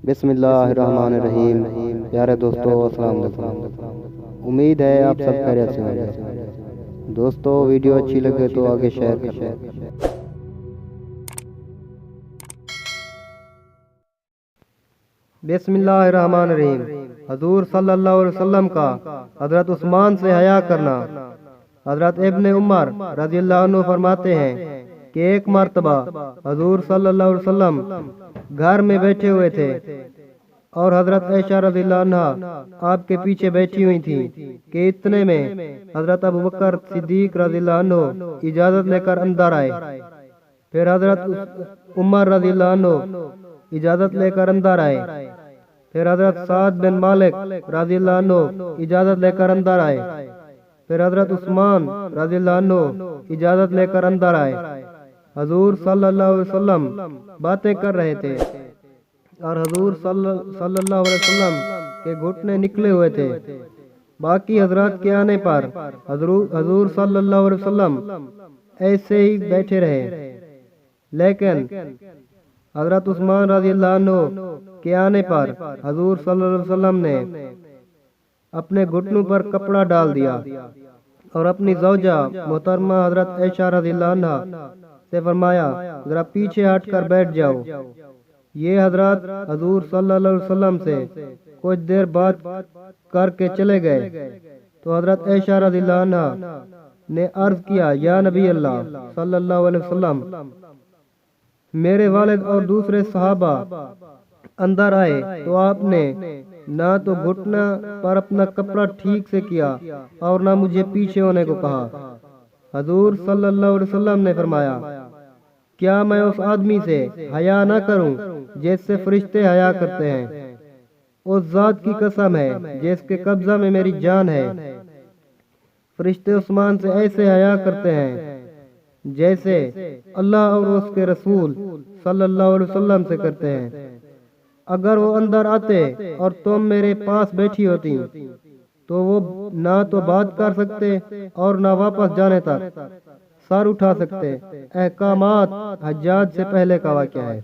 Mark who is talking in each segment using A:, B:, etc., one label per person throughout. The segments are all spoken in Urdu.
A: بسم اللہ الرحمن الرحیم۔ پیارے دوستو السلام علیکم، امید ہے آپ سب خیریت سے ہوں گے۔ دوستو ویڈیو اچھی لگے تو آگے شیئر کریں۔
B: بسم اللہ الرحمن الرحیم۔ حضور صلی اللہ علیہ وسلم کا حضرت عثمان سے حیا کرنا۔ حضرت ابن عمر رضی اللہ عنہ فرماتے ہیں کہ ایک مرتبہ حضور صلی اللہ علیہ وسلم گھر میں بیٹھے ہوئے تھے اور حضرت عائشہ رضی اللہ عنہا آپ کے پیچھے بیٹھی ہوئی تھی کہ اتنے میں حضرت ابوبکر صدیق رضی اللہ عنہ اجازت لے کر اندر آئے۔ پھر حضرت عمر رضی اللہ عنہ اجازت لے کر اندر آئے۔ پھر حضرت سعد بن مالک رضی اللہ عنہ اجازت لے کر اندر آئے۔ پھر حضرت عثمان رضی اللہ عنہ اجازت لے کر اندر آئے۔ حضور صلی اللہ علیہ وسلم باتیں کر رہے تھے اور حضور صلی اللہ علیہ وسلم کے گھٹنے نکلے ہوئے تھے۔ باقی حضرات کے آنے پر حضور صلی اللہ علیہ وسلم ایسے ہی بیٹھے رہے، لیکن حضرت عثمان رضی اللہ عنہ کے آنے پر حضور صلی اللہ علیہ وسلم نے اپنے گھٹنوں پر کپڑا ڈال دیا اور اپنی زوجہ محترمہ حضرت عائشہ رضی اللہ عنہا سے فرمایا ذرا پیچھے ہٹ کر بیٹھ جاؤ۔ یہ حضرات حضور صلی اللہ علیہ وسلم سے کچھ دیر بات کر کے چلے گئے تو حضرت عائشہ رضی اللہ عنہا نے عرض کیا، یا نبی اللہ صلی اللہ علیہ وسلم، میرے والد اور دوسرے صحابہ اندر آئے تو آپ نے نہ تو گھٹنا پر اپنا کپڑا ٹھیک سے کیا اور نہ مجھے پیچھے ہونے کو کہا۔ حضور صلی اللہ علیہ وسلم نے فرمایا، کیا میں اس آدمی سے حیا نہ کروں جس سے فرشتے حیا کرتے ہیں؟ اس ذات کی قسم ہے جس کے قبضہ میں میری جان ہے، فرشتے عثمان سے ایسے حیا کرتے ہیں جیسے اللہ اور اس کے رسول صلی اللہ علیہ وسلم سے کرتے ہیں۔ اگر وہ اندر آتے اور تم میرے پاس بیٹھی ہوتی تو وہ نہ تو بات کر سکتے اور نہ واپس جانے تک سر اٹھا سکتے۔ احکامات حجاج سے پہلے کا واقعہ ہے۔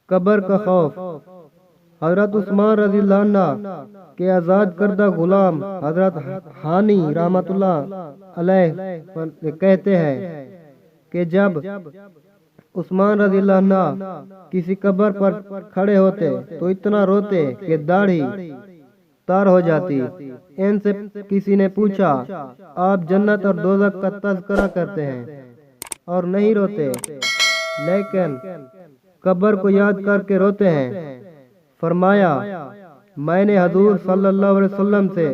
B: قبر کا خوف۔ حضرت عثمان رضی اللہ عنہ کے آزاد کردہ غلام حضرت ہانی رحمت اللہ علیہ کہتے ہیں کہ جب عثمان رضی اللہ عنہ کسی قبر پر کھڑے ہوتے تو اتنا روتے کہ داڑھی تار ہو جاتی۔ ان سے کسی نے پوچھا، آپ جنت اور دوزخ کا تذکرہ کرتے ہیں اور نہیں روتے لیکن قبر کو یاد کر کے روتے ہیں؟ فرمایا، میں نے حضور صلی اللہ علیہ وسلم سے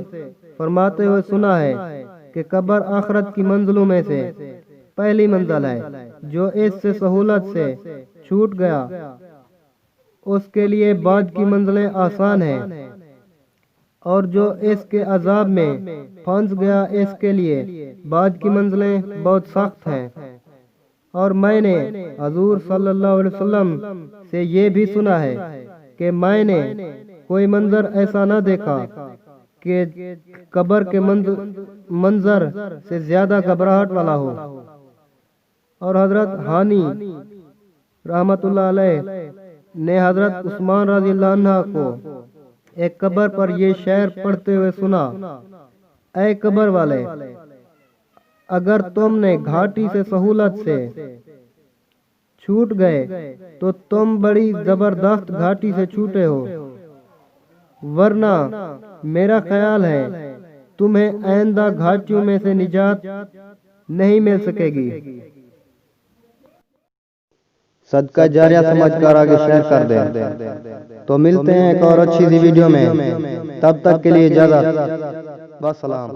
B: فرماتے ہوئے سنا ہے کہ قبر آخرت کی منزلوں میں سے پہلی منزل ہے، جو اس سے سہولت سے چھوٹ گیا اس کے لیے بعد کی منزلیں آسان ہیں، اور جو اس کے عذاب میں پھنس گیا اس کے لیے بعد کی منزلیں بہت سخت ہیں۔ اور میں نے حضور صلی اللہ علیہ وسلم سے یہ بھی سنا ہے کہ میں نے کوئی منظر ایسا نہ دیکھا کہ قبر کے منظر سے زیادہ گھبراہٹ والا ہو۔ اور حضرت ہانی رحمت اللہ علیہ نے حضرت عثمان رضی اللہ عنہ کو ایک قبر پر یہ شعر پڑھتے ہوئے سنا، اے قبر والے، اگر تم نے گھاٹی سے سہولت سے چھوٹ گئے تو تم بڑی زبردست گھاٹی سے چھوٹے ہو، ورنہ میرا خیال ہے تمہیں آئندہ گھاٹیوں میں سے نجات نہیں مل سکے گی۔
A: صدقہ جاریہ سمجھ کر آگے شیئر کر دیں۔ تو ملتے ہیں ایک اور اچھی سی ویڈیو میں، تب تک کے لیے اجازت، والسلام۔